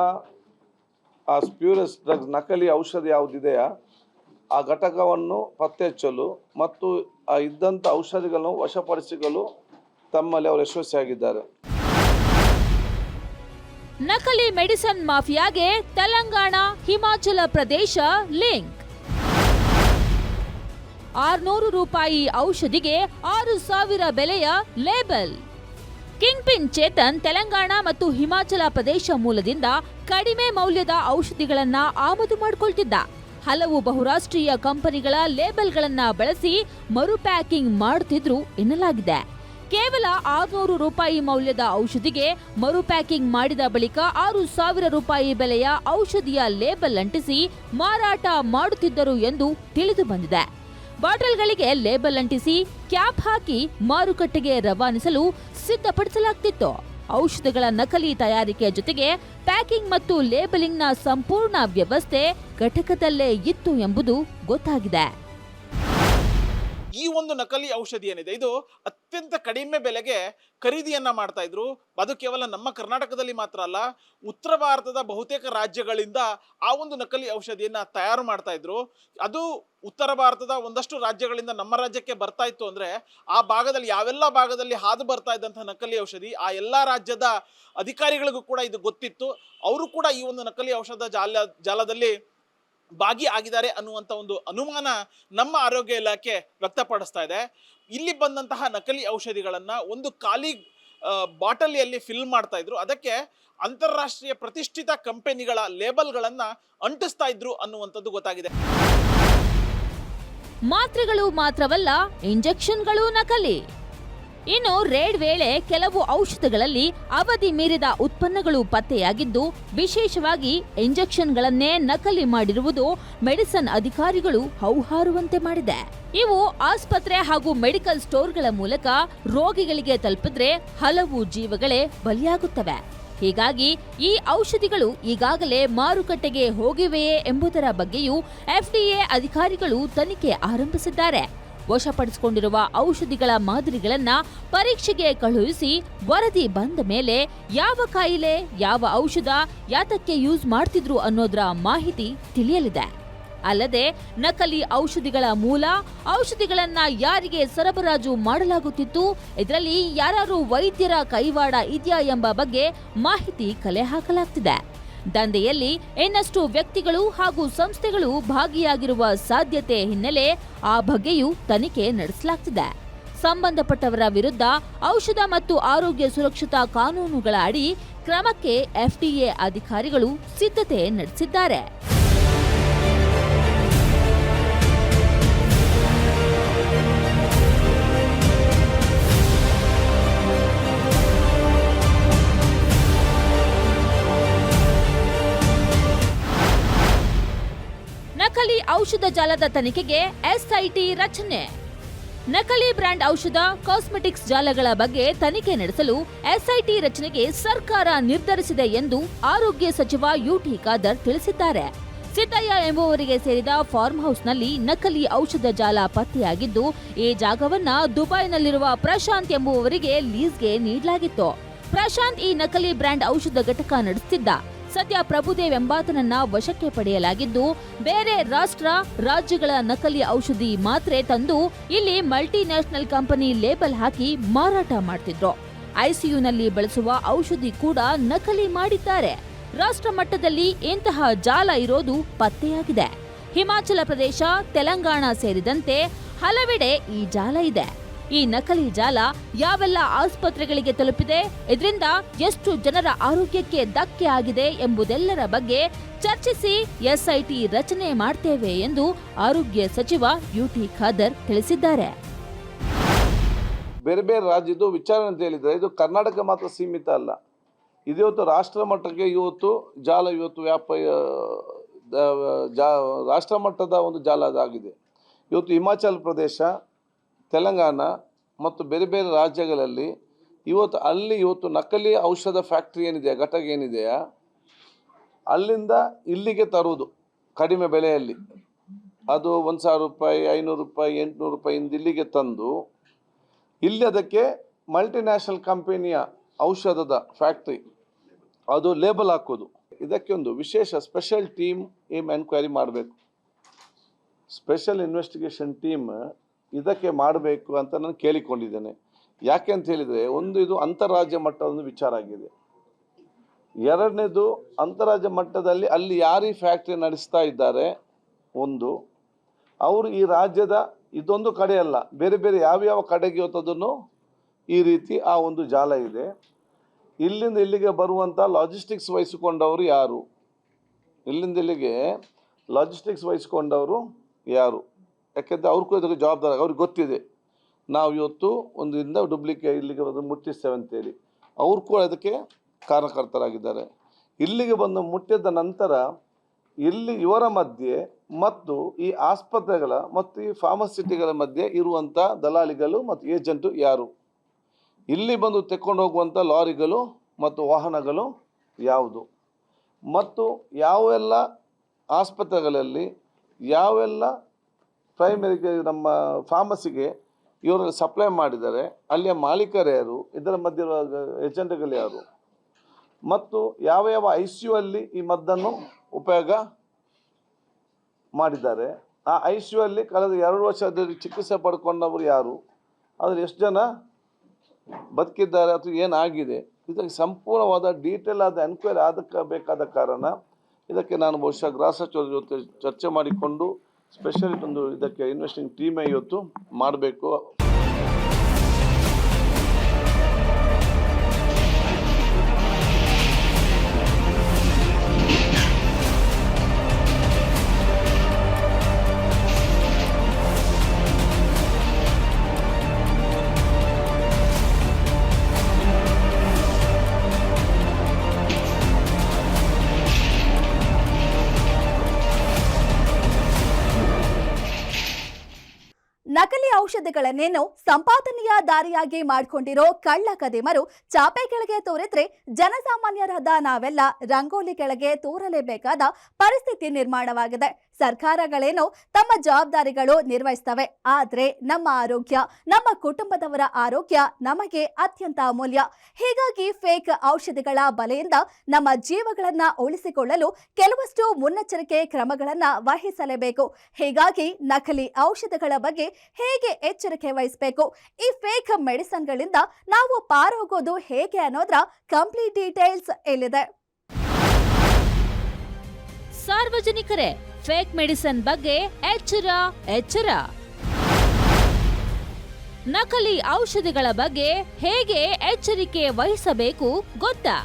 ಆ ಸ್ಪ್ಯೂರಸ್ ಡ್ರಗ್ಸ್ ನಕಲಿ ಔಷಧಿ ಯಾವುದಿದೆಯಾ ಆ ಘಟಕವನ್ನು ಪತ್ತೆ ಹಚ್ಚಲು ಮತ್ತು ಆ ಇದ್ದಂಥ ಔಷಧಿಗಳನ್ನು ವಶಪಡಿಸಲು ತಮ್ಮಲ್ಲಿ ಅವರು ಯಶಸ್ವಿಯಾಗಿದ್ದಾರೆ. ನಕಲಿ ಮೆಡಿಸಿನ್ ಮಾಫಿಯಾಗೆ ತೆಲಂಗಾಣ, ಹಿಮಾಚಲ ಪ್ರದೇಶ ಲಿಂಕ್. 600 ರೂಪಾಯಿ ಔಷಧಿಗೆ 6,000 ಬೆಲೆಯ label. King pin Chetan Telangana ಮತ್ತು ಹಿಮಾಚಲ ಪ್ರದೇಶ ಮೂಲದಿಂದ ಕಡಿಮೆ ಮೌಲ್ಯದ ಔಷಧಿಗಳನ್ನ ಆಮದು ಮಾಡಿಕೊಳ್ತಿದ್ದ. ಹಲವು ಬಹುರಾಷ್ಟ್ರೀಯ ಕಂಪನಿಗಳ ಲೇಬಲ್ಗಳನ್ನ ಬಳಸಿ ಮರು ಪ್ಯಾಕಿಂಗ್ ಮಾಡುತ್ತಿದ್ರು ಎನ್ನಲಾಗಿದೆ. ಕೇವಲ 600 ರೂಪಾಯಿ ಮೌಲ್ಯದ ಔಷಧಿಗೆ ಮರು ಪ್ಯಾಕಿಂಗ್ ಮಾಡಿದ ಬಳಿಕ 6,000 ರೂಪಾಯಿ ಬೆಲೆಯ ಔಷಧಿಯ ಲೇಬಲ್ ಅಂಟಿಸಿ ಮಾರಾಟ ಮಾಡುತ್ತಿದ್ದರು ಎಂದು ತಿಳಿದು ಬಂದಿದೆ. ಬಾಟಲ್ಗಳಿಗೆ ಲೇಬಲ್ ಅಂಟಿಸಿ ಕ್ಯಾಪ್ ಹಾಕಿ ಮಾರುಕಟ್ಟೆಗೆ ರವಾನಿಸಲು ಸಿದ್ಧಪಡಿಸಲಾಗ್ತಿತ್ತು. ಔಷಧಗಳ ನಕಲಿ ತಯಾರಿಕೆ ಜೊತೆಗೆ ಪ್ಯಾಕಿಂಗ್ ಮತ್ತು ಲೇಬಲಿಂಗ್ನ ಸಂಪೂರ್ಣ ವ್ಯವಸ್ಥೆ ಘಟಕದಲ್ಲೇ ಇತ್ತು ಎಂಬುದು ಗೊತ್ತಾಗಿದೆ. ಈ ಒಂದು ನಕಲಿ ಔಷಧಿ ಏನಿದೆ ಇದು ಅತ್ಯಂತ ಕಡಿಮೆ ಬೆಲೆಗೆ ಖರೀದಿಯನ್ನ ಮಾಡ್ತಾ ಇದ್ರು. ಅದು ಕೇವಲ ನಮ್ಮ ಕರ್ನಾಟಕದಲ್ಲಿ ಮಾತ್ರ ಅಲ್ಲ, ಉತ್ತರ ಭಾರತದ ಬಹುತೇಕ ರಾಜ್ಯಗಳಿಂದ ಆ ಒಂದು ನಕಲಿ ಔಷಧಿಯನ್ನ ತಯಾರು ಮಾಡ್ತಾ ಇದ್ರು. ಅದು ಉತ್ತರ ಭಾರತದ ಒಂದಷ್ಟು ರಾಜ್ಯಗಳಿಂದ ನಮ್ಮ ರಾಜ್ಯಕ್ಕೆ ಬರ್ತಾ ಇತ್ತು ಅಂದ್ರೆ ಆ ಭಾಗದಲ್ಲಿ ಯಾವೆಲ್ಲ ಭಾಗದಲ್ಲಿ ಹಾದು ಬರ್ತಾ ಇದ್ದಂತಹ ನಕಲಿ ಔಷಧಿ ಆ ಎಲ್ಲಾ ರಾಜ್ಯದ ಅಧಿಕಾರಿಗಳಿಗೂ ಕೂಡ ಇದು ಗೊತ್ತಿತ್ತು. ಅವರು ಕೂಡ ಈ ಒಂದು ನಕಲಿ ಔಷಧ ಜಾಲದಲ್ಲಿ ಭಾಗಿಯಾಗಿದ್ದಾರೆ ಅನ್ನುವಂಥ ಒಂದು ಅನುಮಾನ ನಮ್ಮ ಆರೋಗ್ಯ ಇಲಾಖೆ ವ್ಯಕ್ತಪಡಿಸ್ತಾ ಇದೆ. ಇಲ್ಲಿ ಬಂದಂತಹ ನಕಲಿ ಔಷಧಿಗಳನ್ನ ಒಂದು ಖಾಲಿ ಬಾಟಲಿಯಲ್ಲಿ ಫಿಲ್ ಮಾಡ್ತಾ ಇದ್ರು. ಅದಕ್ಕೆ ಅಂತಾರಾಷ್ಟ್ರೀಯ ಪ್ರತಿಷ್ಠಿತ ಕಂಪನಿಗಳ ಲೇಬಲ್ಗಳನ್ನ ಅಂಟಿಸ್ತಾ ಇದ್ರು ಅನ್ನುವಂಥದ್ದು ಗೊತ್ತಾಗಿದೆ. ಮಾತ್ರೆಗಳು ಮಾತ್ರವಲ್ಲ, ಇಂಜೆಕ್ಷನ್ಗಳು ನಕಲಿ. ಇನ್ನು ರೇಡ್ ವೇಳೆ ಕೆಲವು ಔಷಧಗಳಲ್ಲಿ ಅವಧಿ ಮೀರಿದ ಉತ್ಪನ್ನಗಳು ಪತ್ತೆಯಾಗಿದ್ದು, ವಿಶೇಷವಾಗಿ ಇಂಜೆಕ್ಷನ್ಗಳನ್ನೇ ನಕಲಿ ಮಾಡಿರುವುದು ಮೆಡಿಸಿನ್ ಅಧಿಕಾರಿಗಳು ಹೌಹಾರುವಂತೆ ಮಾಡಿದೆ. ಇವು ಆಸ್ಪತ್ರೆ ಹಾಗೂ ಮೆಡಿಕಲ್ ಸ್ಟೋರ್ಗಳ ಮೂಲಕ ರೋಗಿಗಳಿಗೆ ತಲುಪಿದ್ರೆ ಹಲವು ಜೀವಗಳೇ ಬಲಿಯಾಗುತ್ತವೆ. ಹೀಗಾಗಿ ಈ ಔಷಧಿಗಳು ಈಗಾಗಲೇ ಮಾರುಕಟ್ಟೆಗೆ ಹೋಗಿವೆಯೇ ಎಂಬುದರ ಬಗ್ಗೆಯೂ FDA ಅಧಿಕಾರಿಗಳು ತನಿಖೆ ಆರಂಭಿಸಿದ್ದಾರೆ. ವಶಪಡಿಸಿಕೊಂಡಿರುವ ಔಷಧಿಗಳ ಮಾದರಿಗಳನ್ನ ಪರೀಕ್ಷೆಗೆ ಕಳುಹಿಸಿ ವರದಿ ಬಂದ ಮೇಲೆ ಯಾವ ಕಾಯಿಲೆ, ಯಾವ ಔಷಧ ಯಾತಕ್ಕೆ ಯೂಸ್ ಮಾಡ್ತಿದ್ರು ಅನ್ನೋದರ ಮಾಹಿತಿ ತಿಳಿಯಲಿದೆ. ಅಲ್ಲದೆ ನಕಲಿ ಔಷಧಿಗಳ ಮೂಲ, ಔಷಧಿಗಳನ್ನ ಯಾರಿಗೆ ಸರಬರಾಜು ಮಾಡಲಾಗುತ್ತಿತ್ತು, ಇದರಲ್ಲಿ ಯಾರು ವೈದ್ಯರ ಕೈವಾಡ ಇದೆಯಾ ಎಂಬ ಬಗ್ಗೆ ಮಾಹಿತಿ ಕಲೆ ಹಾಕಲಾಗ್ತಿದೆ. ದಂಧೆಯಲ್ಲಿ ಇನ್ನಷ್ಟು ವ್ಯಕ್ತಿಗಳು ಹಾಗೂ ಸಂಸ್ಥೆಗಳು ಭಾಗಿಯಾಗಿರುವ ಸಾಧ್ಯತೆ ಹಿನ್ನೆಲೆ ಆ ಬಗ್ಗೆಯೂ ತನಿಖೆ ನಡೆಸಲಾಗ್ತಿದೆ. ಸಂಬಂಧಪಟ್ಟವರ ವಿರುದ್ಧ ಔಷಧ ಮತ್ತು ಆರೋಗ್ಯ ಸುರಕ್ಷತಾ ಕಾನೂನುಗಳ ಅಡಿ ಕ್ರಮಕ್ಕೆ FDA ಅಧಿಕಾರಿಗಳು ಸಿದ್ಧತೆ ನಡೆಸಿದ್ದಾರೆ. ನಕಲಿ ಔಷಧ ಜಾಲದ ತನಿಖೆಗೆ SIT ರಚನೆ. ನಕಲಿ ಬ್ರ್ಯಾಂಡ್ ಔಷಧ, ಕಾಸ್ಮೆಟಿಕ್ಸ್ ಜಾಲಗಳ ಬಗ್ಗೆ ತನಿಖೆ ನಡೆಸಲು SIT ರಚನೆಗೆ ಸರ್ಕಾರ ನಿರ್ಧರಿಸಿದೆ ಎಂದು ಆರೋಗ್ಯ ಸಚಿವ UT ಖಾದರ್ ತಿಳಿಸಿದ್ದಾರೆ. ಸಿದ್ದಯ್ಯ ಎಂಬುವರಿಗೆ ಸೇರಿದ ಫಾರ್ಮ್ ಹೌಸ್ನಲ್ಲಿ ನಕಲಿ ಔಷಧ ಜಾಲ ಪತ್ತೆಯಾಗಿದ್ದು, ಈ ಜಾಗವನ್ನ ದುಬೈನಲ್ಲಿರುವ ಪ್ರಶಾಂತ್ ಎಂಬುವವರಿಗೆ ಲೀಸ್ಗೆ ನೀಡಲಾಗಿತ್ತು. ಪ್ರಶಾಂತ್ ಈ ನಕಲಿ ಬ್ರ್ಯಾಂಡ್ ಔಷಧ ಘಟಕ ನಡೆಸುತ್ತಿದ್ದ. ಸದ್ಯ ಪ್ರಭುದೇವ್ ಎಂಬಾತನನ್ನ ವಶಕ್ಕೆ ಪಡೆಯಲಾಗಿದ್ದು, ಬೇರೆ ರಾಜ್ಯಗಳ ನಕಲಿ ಔಷಧಿ ಮಾತ್ರೆ ತಂದು ಇಲ್ಲಿ ಮಲ್ಟಿ ನ್ಯಾಷನಲ್ ಕಂಪನಿ ಲೇಬಲ್ ಹಾಕಿ ಮಾರಾಟ ಮಾಡ್ತಿದ್ರು. ICUನಲ್ಲಿ ಬಳಸುವ ಔಷಧಿ ಕೂಡ ನಕಲಿ ಮಾಡಿದ್ದಾರೆ. ರಾಷ್ಟ್ರ ಮಟ್ಟದಲ್ಲಿ ಇಂತಹ ಜಾಲ ಇರೋದು ಪತ್ತೆಯಾಗಿದೆ. ಹಿಮಾಚಲ ಪ್ರದೇಶ, ತೆಲಂಗಾಣ ಸೇರಿದಂತೆ ಹಲವೆಡೆ ಈ ಜಾಲ ಇದೆ. ಈ ನಕಲಿ ಜಾಲ ಯಾವೆಲ್ಲ ಆಸ್ಪತ್ರೆಗಳಿಗೆ ತಲುಪಿದೆ, ಇದರಿಂದ ಎಷ್ಟು ಜನರ ಆರೋಗ್ಯಕ್ಕೆ ಧಕ್ಕೆ ಆಗಿದೆ ಎಂಬುದೆಲ್ಲರ ಬಗ್ಗೆ ಚರ್ಚಿಸಿ SIT ರಚನೆ ಮಾಡ್ತೇವೆ ಎಂದು ಆರೋಗ್ಯ ಸಚಿವ UT ಖಾದರ್ ತಿಳಿಸಿದ್ದಾರೆ. ಬೇರೆ ಬೇರೆ ರಾಜ್ಯದ ವಿಚಾರಣೆ ಅಂತ ಹೇಳಿದರೆ ಇದು ಕರ್ನಾಟಕ ಮಾತ್ರ ಸೀಮಿತ ಅಲ್ಲ. ಇವತ್ತು ರಾಷ್ಟ್ರ ಮಟ್ಟಕ್ಕೆ ಜಾಲ ರಾಷ್ಟ್ರ ಮಟ್ಟದ ಒಂದು ಜಾಲ ಅದಾಗಿದೆ. ಇವತ್ತು ಹಿಮಾಚಲ ಪ್ರದೇಶ, ತೆಲಂಗಾಣ ಮತ್ತು ಬೇರೆ ಬೇರೆ ರಾಜ್ಯಗಳಲ್ಲಿ ಇವತ್ತು ನಕಲಿ ಔಷಧ ಫ್ಯಾಕ್ಟ್ರಿ ಏನಿದೆ, ಘಟಕ ಏನಿದೆಯಾ, ಅಲ್ಲಿಂದ ಇಲ್ಲಿಗೆ ತರುವುದು ಕಡಿಮೆ ಬೆಲೆಯಲ್ಲಿ. ಅದು 1,000 ರೂಪಾಯಿ, 500 ರೂಪಾಯಿ, 800 ರೂಪಾಯಿಯಿಂದ ಇಲ್ಲಿಗೆ ತಂದು ಇಲ್ಲಿ ಅದಕ್ಕೆ ಮಲ್ಟಿನ್ಯಾಷನಲ್ ಕಂಪನಿಯ ಔಷಧದ ಫ್ಯಾಕ್ಟ್ರಿ ಅದು ಲೇಬಲ್ ಹಾಕೋದು. ಇದಕ್ಕೆ ಒಂದು ವಿಶೇಷ ಸ್ಪೆಷಲ್ ಟೀಮ್ ಎನ್ಕ್ವೈರಿ ಮಾಡಬೇಕು. ಸ್ಪೆಷಲ್ ಇನ್ವೆಸ್ಟಿಗೇಷನ್ ಟೀಮ್ ಇದಕ್ಕೆ ಮಾಡಬೇಕು ಅಂತ ನಾನು ಕೇಳಿಕೊಂಡಿದ್ದೇನೆ. ಯಾಕೆ ಅಂತ ಹೇಳಿದರೆ, ಒಂದು ಇದು ಅಂತಾರಾಜ್ಯ ಮಟ್ಟದ ಒಂದು ವಿಚಾರ ಆಗಿದೆ. ಎರಡನೇದು, ಅಂತಾರಾಜ್ಯ ಮಟ್ಟದಲ್ಲಿ ಅಲ್ಲಿ ಯಾರು ಈ ಫ್ಯಾಕ್ಟ್ರಿ ನಡೆಸ್ತಾ ಇದ್ದಾರೆ, ಒಂದು ಅವರು ಈ ರಾಜ್ಯದ ಇದೊಂದು ಕಡೆ ಅಲ್ಲ, ಬೇರೆ ಬೇರೆ ಯಾವ್ಯಾವ ಕಡೆಗೆ ಹೊತ್ತದನ್ನು ಈ ರೀತಿ ಆ ಒಂದು ಜಾಲ ಇದೆ. ಇಲ್ಲಿಂದ ಇಲ್ಲಿಗೆ ಬರುವಂಥ ಲಾಜಿಸ್ಟಿಕ್ಸ್ ವಹಿಸಿಕೊಂಡವರು ಯಾರು, ಇಲ್ಲಿಂದ ಇಲ್ಲಿಗೆ ಲಾಜಿಸ್ಟಿಕ್ಸ್ ವಹಿಸಿಕೊಂಡವರು ಯಾರು, ಯಾಕೆಂದರೆ ಅವ್ರು ಕೂಡ ಇದಕ್ಕೆ ಜವಾಬ್ದಾರಿ, ಅವ್ರಿಗೆ ಗೊತ್ತಿದೆ ನಾವು ಇವತ್ತು ಒಂದರಿಂದ ಡೂಪ್ಲಿಕೇಟ್ ಇಲ್ಲಿಗೆ ಮುಟ್ಟಿಸ್ತೇವೆ ಅಂತೇಳಿ. ಅವ್ರು ಕೂಡ ಅದಕ್ಕೆ ಕಾರಣಕರ್ತರಾಗಿದ್ದಾರೆ. ಇಲ್ಲಿಗೆ ಬಂದು ಮುಟ್ಟಿದ ನಂತರ ಇಲ್ಲಿ ಇವರ ಮಧ್ಯೆ ಮತ್ತು ಈ ಆಸ್ಪತ್ರೆಗಳ ಮತ್ತು ಈ ಫಾರ್ಮಸಿಟಿಗಳ ಮಧ್ಯೆ ಇರುವಂಥ ದಲಾಳಿಗಳು ಮತ್ತು ಏಜೆಂಟು ಯಾರು, ಇಲ್ಲಿ ಬಂದು ತೆಕ್ಕೊಂಡು ಹೋಗುವಂಥ ಲಾರಿಗಳು ಮತ್ತು ವಾಹನಗಳು ಯಾವುದು, ಮತ್ತು ಯಾವೆಲ್ಲ ಆಸ್ಪತ್ರೆಗಳಲ್ಲಿ ಯಾವೆಲ್ಲ ಪ್ರೈಮರಿಗೆ ನಮ್ಮ ಫಾರ್ಮಸಿಗೆ ಇವರಲ್ಲಿ ಸಪ್ಲೈ ಮಾಡಿದ್ದಾರೆ, ಅಲ್ಲಿಯ ಮಾಲೀಕರು ಯಾರು, ಇದರ ಮಧ್ಯೆ ಇರುವ ಏಜೆಂಟ್ಗಳು ಯಾರು, ಮತ್ತು ಯಾವ ಯಾವ ICU ಅಲ್ಲಿ ಈ ಮದ್ದನ್ನು ಉಪಯೋಗ ಮಾಡಿದ್ದಾರೆ, ಆ ICU ಅಲ್ಲಿ ಕಳೆದ 2 ವರ್ಷದಲ್ಲಿ ಚಿಕಿತ್ಸೆ ಪಡ್ಕೊಂಡವರು ಯಾರು, ಅದ್ರಲ್ಲಿ ಎಷ್ಟು ಜನ ಬದುಕಿದ್ದಾರೆ ಅಥವಾ ಏನಾಗಿದೆ, ಇದಕ್ಕೆ ಸಂಪೂರ್ಣವಾದ ಡೀಟೇಲ್ ಆದ ಎನ್ಕ್ವೈರಿ ಬೇಕಾದ ಕಾರಣ ಇದಕ್ಕೆ ನಾನು ಬಹುಶಃ ಗೃಹ ಸಚಿವರ ಜೊತೆ ಚರ್ಚೆ ಮಾಡಿಕೊಂಡು ಸ್ಪೆಷಲ್ ಒಂದು ಇದಕ್ಕೆ ಇನ್ವೆಸ್ಟಿಂಗ್ ಟೀಮೇ ಇವತ್ತು ಮಾಡಬೇಕು. ನಕಲಿ ಔಷಧಿಗಳನ್ನೇನು ಸಂಪಾದನೆಯ ದಾರಿಯಾಗಿ ಮಾಡಿಕೊಂಡಿರೋ ಕಳ್ಳ ಕದಿಮರು ಚಾಪೆ ಕೆಳಗೆ ತೋರಿದ್ರೆ ಜನಸಾಮಾನ್ಯರಾದ ನಾವೆಲ್ಲ ರಂಗೋಲಿ ಕೆಳಗೆ ತೋರಲೇಬೇಕಾದ ಪರಿಸ್ಥಿತಿ ನಿರ್ಮಾಣವಾಗಿದೆ. ಸರ್ಕಾರಗಳೇನೋ ತಮ್ಮ ಜವಾಬ್ದಾರಿಗಳು ನಿರ್ವಹಿಸ್ತವೆ, ಆದ್ರೆ ನಮ್ಮ ಆರೋಗ್ಯ, ನಮ್ಮ ಕುಟುಂಬದವರ ಆರೋಗ್ಯ ನಮಗೆ ಅತ್ಯಂತ ಅಮೂಲ್ಯ. ಹೀಗಾಗಿ ಫೇಕ್ ಔಷಧಿಗಳ ಬಲೆಯಿಂದ ನಮ್ಮ ಜೀವಗಳನ್ನ ಉಳಿಸಿಕೊಳ್ಳಲು ಕೆಲವಷ್ಟು ಮುನ್ನೆಚ್ಚರಿಕೆ ಕ್ರಮಗಳನ್ನ ವಹಿಸಲೇಬೇಕು. ಹೀಗಾಗಿ ನಕಲಿ ಔಷಧಗಳ ಬಗ್ಗೆ ಹೇಗೆ ಎಚ್ಚರಿಕೆ ವಹಿಸಬೇಕು, ಈ ಫೇಕ್ ಮೆಡಿಸಿನ್ಗಳಿಂದ ನಾವು ಪಾರೋಗೋದು ಹೇಗೆ ಅನ್ನೋದ್ರ ಕಂಪ್ಲೀಟ್ ಡೀಟೇಲ್ಸ್ ಇಲ್ಲಿದೆ. ಸಾರ್ವಜನಿಕರೇ, ಫೇಕ್ ಮೆಡಿಸಿನ್ ಬಗ್ಗೆ ಎಚ್ಚರ ಎಚ್ಚರ. ನಕಲಿ ಔಷಧಿಗಳ ಬಗ್ಗೆ ಹೇಗೆ ಎಚ್ಚರಿಕೆ ವಹಿಸಬೇಕು ಗೊತ್ತಾ?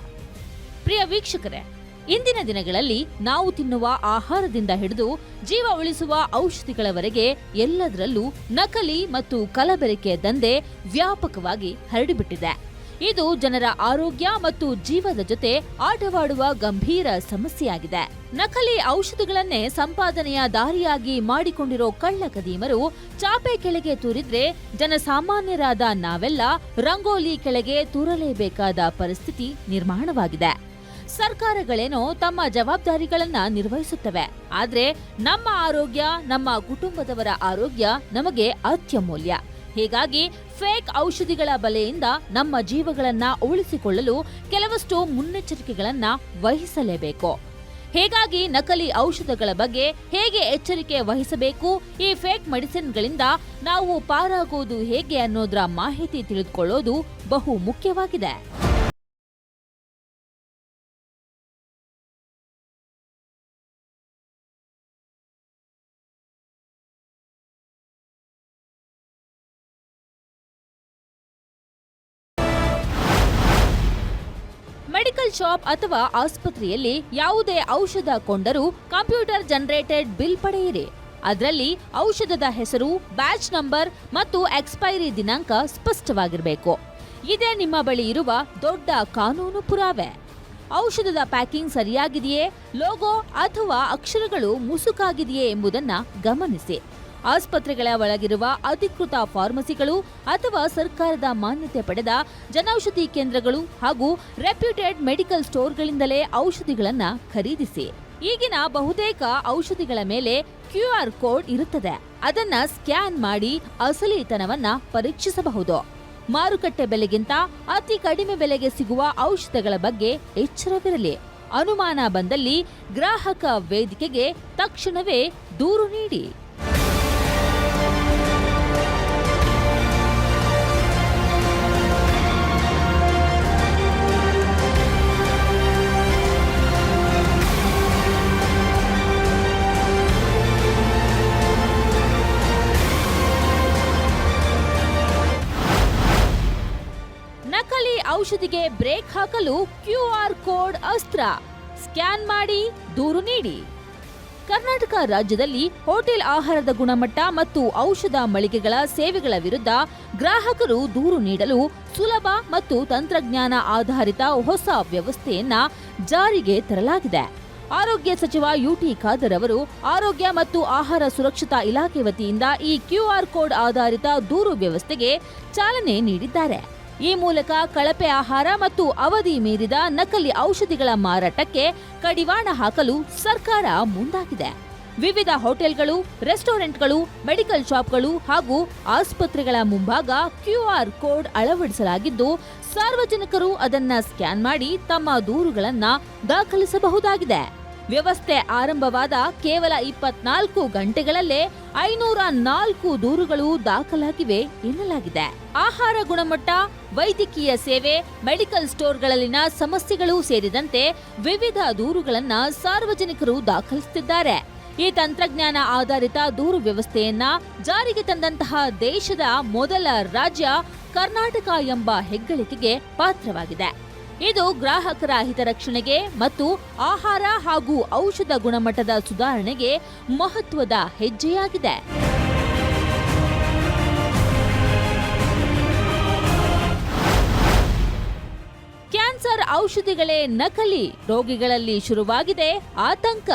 ಪ್ರಿಯ ವೀಕ್ಷಕರೇ, ಇಂದಿನ ದಿನಗಳಲ್ಲಿ ನಾವು ತಿನ್ನುವ ಆಹಾರದಿಂದ ಹಿಡಿದು ಜೀವ ಉಳಿಸುವ ಔಷಧಿಗಳವರೆಗೆ ಎಲ್ಲದರಲ್ಲೂ ನಕಲಿ ಮತ್ತು ಕಲಬೆರಕೆ ದಂಧೆ ವ್ಯಾಪಕವಾಗಿ ಹರಡಿಬಿಟ್ಟಿದೆ. ಇದು ಜನರ ಆರೋಗ್ಯ ಮತ್ತು ಜೀವದ ಜೊತೆ ಆಟವಾಡುವ ಗಂಭೀರ ಸಮಸ್ಯೆಯಾಗಿದೆ. ನಕಲಿ ಔಷಧಿಗಳನ್ನೇ ಸಂಪಾದನೆಯ ದಾರಿಯಾಗಿ ಮಾಡಿಕೊಂಡಿರೋ ಕಳ್ಳ ಕದೀಮರು ಚಾಪೆ ಕೆಳಗೆ ತೂರಿದ್ರೆ ಜನಸಾಮಾನ್ಯರಾದ ನಾವೆಲ್ಲ ರಂಗೋಲಿ ಕೆಳಗೆ ತೂರಲೇಬೇಕಾದ ಪರಿಸ್ಥಿತಿ ನಿರ್ಮಾಣವಾಗಿದೆ. ಸರ್ಕಾರಗಳೇನೋ ತಮ್ಮ ಜವಾಬ್ದಾರಿಗಳನ್ನ ನಿರ್ವಹಿಸುತ್ತವೆ, ಆದ್ರೆ ನಮ್ಮ ಆರೋಗ್ಯ, ನಮ್ಮ ಕುಟುಂಬದವರ ಆರೋಗ್ಯ ನಮಗೆ ಅತ್ಯಮೂಲ್ಯ. ಹೀಗಾಗಿ ಫೇಕ್ ಔಷಧಿಗಳ ಬಲೆಯಿಂದ ನಮ್ಮ ಜೀವಗಳನ್ನ ಉಳಿಸಿಕೊಳ್ಳಲು ಕೆಲವಷ್ಟು ಮುನ್ನೆಚ್ಚರಿಕೆಗಳನ್ನ ವಹಿಸಲೇಬೇಕು. ಹೀಗಾಗಿ ನಕಲಿ ಔಷಧಗಳ ಬಗ್ಗೆ ಹೇಗೆ ಎಚ್ಚರಿಕೆ ವಹಿಸಬೇಕು, ಈ ಫೇಕ್ ಮೆಡಿಸಿನ್ಗಳಿಂದ ನಾವು ಪಾರಾಗೋದು ಹೇಗೆ ಅನ್ನೋದ್ರ ಮಾಹಿತಿ ತಿಳಿದುಕೊಳ್ಳೋದು ಬಹು ಮುಖ್ಯವಾಗಿದೆ. ಮೆಡಿಕಲ್ ಶಾಪ್ ಅಥವಾ ಆಸ್ಪತ್ರೆಯಲ್ಲಿ ಯಾವುದೇ ಔಷಧ ಕೊಂಡರೂ ಕಂಪ್ಯೂಟರ್ ಜನರೇಟೆಡ್ ಬಿಲ್ ಪಡೆಯಿರಿ. ಅದರಲ್ಲಿ ಔಷಧದ ಹೆಸರು, ಬ್ಯಾಚ್ ನಂಬರ್ ಮತ್ತು ಎಕ್ಸ್ಪೈರಿ ದಿನಾಂಕ ಸ್ಪಷ್ಟವಾಗಿರಬೇಕು. ಇದೇ ನಿಮ್ಮ ಬಳಿ ಇರುವ ದೊಡ್ಡ ಕಾನೂನು ಪುರಾವೆ. ಔಷಧದ ಪ್ಯಾಕಿಂಗ್ ಸರಿಯಾಗಿದೆಯೇ, ಲೋಗೋ ಅಥವಾ ಅಕ್ಷರಗಳು ಮುಸುಕಾಗಿದೆಯೇ ಎಂಬುದನ್ನ ಗಮನಿಸಿ. ಆಸ್ಪತ್ರೆಗಳ ಒಳಗಿರುವ ಅಧಿಕೃತ ಫಾರ್ಮಸಿಗಳು ಅಥವಾ ಸರ್ಕಾರದ ಮಾನ್ಯತೆ ಪಡೆದ ಜನೌಷಧಿ ಕೇಂದ್ರಗಳು ಹಾಗೂ ರೆಪ್ಯೂಟೆಡ್ ಮೆಡಿಕಲ್ ಸ್ಟೋರ್ಗಳಿಂದಲೇ ಔಷಧಿಗಳನ್ನ ಖರೀದಿಸಿ. ಈಗಿನ ಬಹುತೇಕ ಔಷಧಿಗಳ ಮೇಲೆ QR ಕೋಡ್ ಇರುತ್ತದೆ. ಅದನ್ನ ಸ್ಕ್ಯಾನ್ ಮಾಡಿ ಅಸಲಿತನವನ್ನ ಪರೀಕ್ಷಿಸಬಹುದು. ಮಾರುಕಟ್ಟೆ ಬೆಲೆಗಿಂತ ಅತಿ ಕಡಿಮೆ ಬೆಲೆಗೆ ಸಿಗುವ ಔಷಧಗಳ ಬಗ್ಗೆ ಎಚ್ಚರವಿರಲಿ. ಅನುಮಾನ ಬಂದಲ್ಲಿ ಗ್ರಾಹಕ ವೇದಿಕೆಗೆ ತಕ್ಷಣವೇ ದೂರು ನೀಡಿ. ಔಷಧಿಗೆ ಬ್ರೇಕ್ ಹಾಕಲು QR ಕೋಡ್ ಅಸ್ತ್ರ. ಸ್ಕ್ಯಾನ್ ಮಾಡಿ ದೂರು ನೀಡಿ. ಕರ್ನಾಟಕ ರಾಜ್ಯದಲ್ಲಿ ಹೋಟೆಲ್ ಆಹಾರದ ಗುಣಮಟ್ಟ ಮತ್ತು ಔಷಧ ಮಳಿಗೆಗಳ ಸೇವೆಗಳ ವಿರುದ್ಧ ಗ್ರಾಹಕರು ದೂರು ನೀಡಲು ಸುಲಭ ಮತ್ತು ತಂತ್ರಜ್ಞಾನ ಆಧಾರಿತ ಹೊಸ ವ್ಯವಸ್ಥೆಯನ್ನ ಜಾರಿಗೆ ತರಲಾಗಿದೆ. ಆರೋಗ್ಯ ಸಚಿವ UT ಖಾದರ್ ಅವರು ಆರೋಗ್ಯ ಮತ್ತು ಆಹಾರ ಸುರಕ್ಷತಾ ಇಲಾಖೆ ವತಿಯಿಂದ ಈ QR ಕೋಡ್ ಆಧಾರಿತ ದೂರು ವ್ಯವಸ್ಥೆಗೆ ಚಾಲನೆ ನೀಡಿದ್ದಾರೆ. ಈ ಮೂಲಕ ಕಳಪೆ ಆಹಾರ ಮತ್ತು ಅವಧಿ ಮೀರಿದ ನಕಲಿ ಔಷಧಿಗಳ ಮಾರಾಟಕ್ಕೆ ಕಡಿವಾಣ ಹಾಕಲು ಸರ್ಕಾರ ಮುಂದಾಗಿದೆ. ವಿವಿಧ ಹೋಟೆಲ್ಗಳು, ರೆಸ್ಟೋರೆಂಟ್ಗಳು, ಮೆಡಿಕಲ್ ಶಾಪ್ಗಳು ಹಾಗೂ ಆಸ್ಪತ್ರೆಗಳ ಮುಂಭಾಗ QR ಕೋಡ್ ಅಳವಡಿಸಲಾಗಿದ್ದು, ಸಾರ್ವಜನಿಕರು ಅದನ್ನ ಸ್ಕ್ಯಾನ್ ಮಾಡಿ ತಮ್ಮ ದೂರುಗಳನ್ನ ದಾಖಲಿಸಬಹುದಾಗಿದೆ. ವ್ಯವಸ್ಥೆ ಆರಂಭವಾದ ಕೇವಲ 24 ಗಂಟೆಗಳಲ್ಲೇ 504 ದೂರುಗಳು ದಾಖಲಾಗಿವೆ ಎನ್ನಲಾಗಿದೆ. ಆಹಾರ ಗುಣಮಟ್ಟ, ವೈದ್ಯಕೀಯ ಸೇವೆ, ಮೆಡಿಕಲ್ ಸ್ಟೋರ್ಗಳಲ್ಲಿನ ಸಮಸ್ಯೆಗಳು ಸೇರಿದಂತೆ ವಿವಿಧ ದೂರುಗಳನ್ನ ಸಾರ್ವಜನಿಕರು ದಾಖಲಿಸುತ್ತಿದ್ದಾರೆ. ಈ ತಂತ್ರಜ್ಞಾನ ಆಧಾರಿತ ದೂರು ವ್ಯವಸ್ಥೆಯನ್ನ ಜಾರಿಗೆ ತಂದಂತಹ ದೇಶದ ಮೊದಲ ರಾಜ್ಯ ಕರ್ನಾಟಕ ಎಂಬ ಹೆಗ್ಗಳಿಕೆಗೆ ಪಾತ್ರವಾಗಿದೆ. ಇದು ಗ್ರಾಹಕರ ಹಿತರಕ್ಷಣೆಗೆ ಮತ್ತು ಆಹಾರ ಹಾಗೂ ಔಷಧ ಗುಣಮಟ್ಟದ ಸುಧಾರಣೆಗೆ ಮಹತ್ವದ ಹೆಜ್ಜೆಯಾಗಿದೆ. ಕ್ಯಾನ್ಸರ್ ಔಷಧಿಗಳೇ ನಕಲಿ, ರೋಗಿಗಳಲ್ಲಿ ಶುರುವಾಗಿದೆ ಆತಂಕ.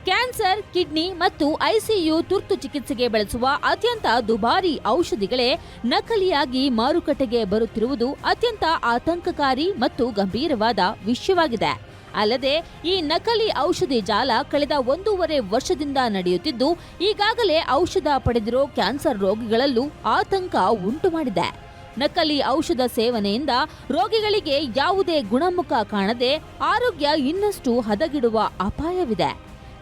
ಕ್ಯಾನ್ಸರ್, ಕಿಡ್ನಿ ಮತ್ತು ICU ತುರ್ತು ಚಿಕಿತ್ಸೆಗೆ ಬಳಸುವ ಅತ್ಯಂತ ದುಬಾರಿ ಔಷಧಿಗಳೇ ನಕಲಿಯಾಗಿ ಮಾರುಕಟ್ಟೆಗೆ ಬರುತ್ತಿರುವುದು ಅತ್ಯಂತ ಆತಂಕಕಾರಿ ಮತ್ತು ಗಂಭೀರವಾದ ವಿಷಯವಾಗಿದೆ. ಅಲ್ಲದೆ ಈ ನಕಲಿ ಔಷಧಿ ಜಾಲ ಕಳೆದ 1.5 ವರ್ಷದಿಂದ ನಡೆಯುತ್ತಿದ್ದು, ಈಗಾಗಲೇ ಔಷಧ ಪಡೆದಿರೋ ಕ್ಯಾನ್ಸರ್ ರೋಗಿಗಳಲ್ಲೂ ಆತಂಕ ಉಂಟು ಮಾಡಿದೆ. ನಕಲಿ ಔಷಧ ಸೇವನೆಯಿಂದ ರೋಗಿಗಳಿಗೆ ಯಾವುದೇ ಗುಣಮುಖ ಕಾಣದೆ ಆರೋಗ್ಯ ಇನ್ನಷ್ಟು ಹದಗೆಡುವ ಅಪಾಯವಿದೆ.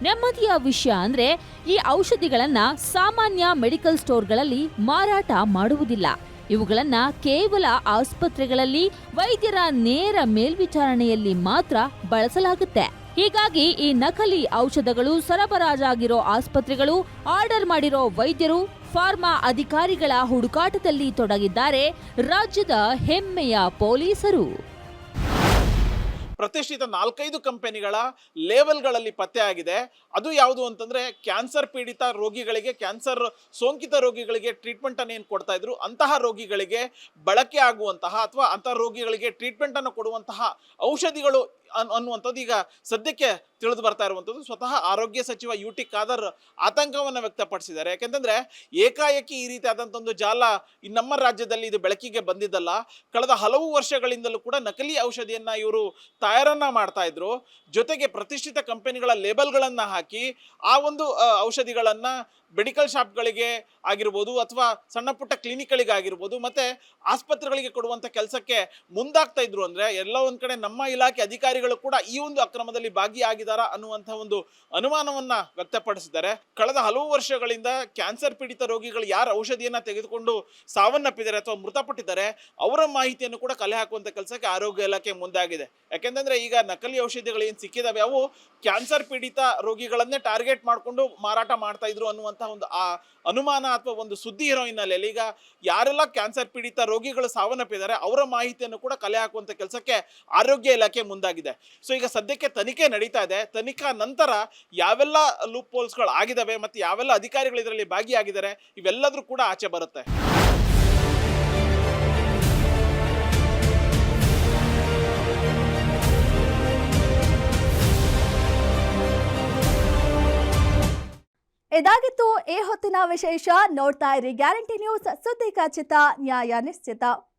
ನೆಮ್ಮದಿಯ ವಿಷಯ ಅಂದ್ರೆ ಈ ಔಷಧಿಗಳನ್ನ ಸಾಮಾನ್ಯ ಮೆಡಿಕಲ್ ಸ್ಟೋರ್ಗಳಲ್ಲಿ ಮಾರಾಟ ಮಾಡುವುದಿಲ್ಲ. ಇವುಗಳನ್ನ ಕೇವಲ ಆಸ್ಪತ್ರೆಗಳಲ್ಲಿ ವೈದ್ಯರ ನೇರ ಮೇಲ್ವಿಚಾರಣೆಯಲ್ಲಿ ಮಾತ್ರ ಬಳಸಲಾಗುತ್ತೆ. ಹೀಗಾಗಿ ಈ ನಕಲಿ ಔಷಧಗಳು ಸರಬರಾಜಾಗಿರೋ ಆಸ್ಪತ್ರೆಗಳು, ಆರ್ಡರ್ ಮಾಡಿರೋ ವೈದ್ಯರು, ಫಾರ್ಮಾ ಅಧಿಕಾರಿಗಳ ಹುಡುಕಾಟದಲ್ಲಿ ತೊಡಗಿದ್ದಾರೆ ರಾಜ್ಯದ ಹೆಮ್ಮೆಯ ಪೊಲೀಸರು. ಪ್ರತಿಷ್ಠಿತ 4-5 ಕಂಪನಿಗಳ ಲೇಬಲ್ಗಳಲ್ಲಿ ಪತ್ತೆ ಆಗಿದೆ. ಅದು ಯಾವುದು ಅಂತಂದ್ರೆ ಕ್ಯಾನ್ಸರ್ ಪೀಡಿತ ರೋಗಿಗಳಿಗೆ, ಕ್ಯಾನ್ಸರ್ ಸೋಂಕಿತ ರೋಗಿಗಳಿಗೆ ಟ್ರೀಟ್ಮೆಂಟ್ ಅನ್ನು ಏನು ಕೊಡ್ತಾ ಇದ್ರು ಅಂತಹ ರೋಗಿಗಳಿಗೆ ಬಳಕೆ ಆಗುವಂತಹ ಅಥವಾ ಅಂತಹ ರೋಗಿಗಳಿಗೆ ಟ್ರೀಟ್ಮೆಂಟ್ ಅನ್ನು ಕೊಡುವಂತಹ ಔಷಧಿಗಳು ಅನ್ನುವಂಥದ್ದು ಈಗ ಸದ್ಯಕ್ಕೆ ತಿಳಿದು ಬರ್ತಾ ಇರುವಂಥದ್ದು. ಸ್ವತಃ ಆರೋಗ್ಯ ಸಚಿವ UT ಖಾದರ್ ಆತಂಕವನ್ನು ವ್ಯಕ್ತಪಡಿಸಿದ್ದಾರೆ. ಯಾಕೆಂತಂದ್ರೆ ಏಕಾಏಕಿ ಈ ರೀತಿಯಾದಂಥ ಒಂದು ಜಾಲ ನಮ್ಮ ರಾಜ್ಯದಲ್ಲಿ ಇದು ಬೆಳಕಿಗೆ ಬಂದಿದ್ದಲ್ಲ. ಕಳೆದ ಹಲವು ವರ್ಷಗಳಿಂದಲೂ ಕೂಡ ನಕಲಿ ಔಷಧಿಯನ್ನ ಇವರು ತಯಾರನ್ನ ಮಾಡ್ತಾ ಇದ್ರು. ಜೊತೆಗೆ ಪ್ರತಿಷ್ಠಿತ ಕಂಪನಿಗಳ ಲೇಬಲ್ಗಳನ್ನ ಹಾಕಿ ಆ ಒಂದು ಔಷಧಿಗಳನ್ನ ಮೆಡಿಕಲ್ ಶಾಪ್ಗಳಿಗೆ ಆಗಿರ್ಬೋದು ಅಥವಾ ಸಣ್ಣ ಪುಟ್ಟ ಕ್ಲಿನಿಕ್ಗಳಿಗೆ ಆಗಿರ್ಬೋದು ಮತ್ತೆ ಆಸ್ಪತ್ರೆಗಳಿಗೆ ಕೊಡುವಂಥ ಕೆಲಸಕ್ಕೆ ಮುಂದಾಗ್ತಾ ಇದ್ರು. ಅಂದ್ರೆ ಎಲ್ಲ ಒಂದ್ ಕಡೆ ನಮ್ಮ ಇಲಾಖೆ ಅಧಿಕಾರಿಗಳು ಕೂಡ ಈ ಒಂದು ಅಕ್ರಮದಲ್ಲಿ ಭಾಗಿಯಾಗಿದ್ದಾರಾ ಅನ್ನುವಂಥ ಒಂದು ಅನುಮಾನವನ್ನ ವ್ಯಕ್ತಪಡಿಸಿದ್ದಾರೆ. ಕಳೆದ ಹಲವು ವರ್ಷಗಳಿಂದ ಕ್ಯಾನ್ಸರ್ ಪೀಡಿತ ರೋಗಿಗಳು ಯಾರು ಔಷಧಿಯನ್ನ ತೆಗೆದುಕೊಂಡು ಸಾವನ್ನಪ್ಪಿದ್ದಾರೆ ಅಥವಾ ಮೃತಪಟ್ಟಿದ್ದಾರೆ ಅವರ ಮಾಹಿತಿಯನ್ನು ಕೂಡ ಕಲೆ ಹಾಕುವಂಥ ಕೆಲಸಕ್ಕೆ ಆರೋಗ್ಯ ಇಲಾಖೆ ಮುಂದಾಗಿದೆ. ಯಾಕೆಂತಂದ್ರೆ ಈಗ ನಕಲಿ ಔಷಧಿಗಳು ಏನು ಸಿಕ್ಕಿದಾವೆ ಅವು ಕ್ಯಾನ್ಸರ್ ಪೀಡಿತ ರೋಗಿಗಳನ್ನೇ ಟಾರ್ಗೆಟ್ ಮಾಡಿಕೊಂಡು ಮಾರಾಟ ಮಾಡ್ತಾ ಇದ್ರು ಅನ್ನುವಂಥ ಒಂದು ಆ ಅನುಮಾನ ಅಥವಾ ಒಂದು ಸುದ್ದಿ ಇರೋ ಹಿನ್ನೆಲೆಯಲ್ಲಿ ಈಗ ಯಾರೆಲ್ಲ ಕ್ಯಾನ್ಸರ್ ಪೀಡಿತ ರೋಗಿಗಳು ಸಾವನ್ನಪ್ಪಿದ್ದಾರೆ ಅವರ ಮಾಹಿತಿಯನ್ನು ಕೂಡ ಕಲೆ ಹಾಕುವಂಥ ಕೆಲಸಕ್ಕೆ ಆರೋಗ್ಯ ಇಲಾಖೆ ಮುಂದಾಗಿದೆ. ಸೊ ಈಗ ಸದ್ಯಕ್ಕೆ ತನಿಖೆ ನಡೀತಾ ಇದೆ. ತನಿಖಾ ನಂತರ ಯಾವೆಲ್ಲ ಲೂಪ್ ಹೋಲ್ಸ್ಗಳು ಆಗಿದಾವೆ ಮತ್ತು ಯಾವೆಲ್ಲ ಅಧಿಕಾರಿಗಳು ಇದರಲ್ಲಿ ಭಾಗಿಯಾಗಿದ್ದಾರೆ ಇವೆಲ್ಲದರೂ ಕೂಡ ಆಚೆ ಬರುತ್ತೆ. ಇದಾಗಿತ್ತು ಈ ಹೊತ್ತಿನ ವಿಶೇಷ. ನೋಡ್ತಾ ಇರಿ ಗ್ಯಾರಂಟಿ ನ್ಯೂಸ್, ಸುದ್ದಿ ಖಚಿತ, ನ್ಯಾಯ ನಿಶ್ಚಿತ.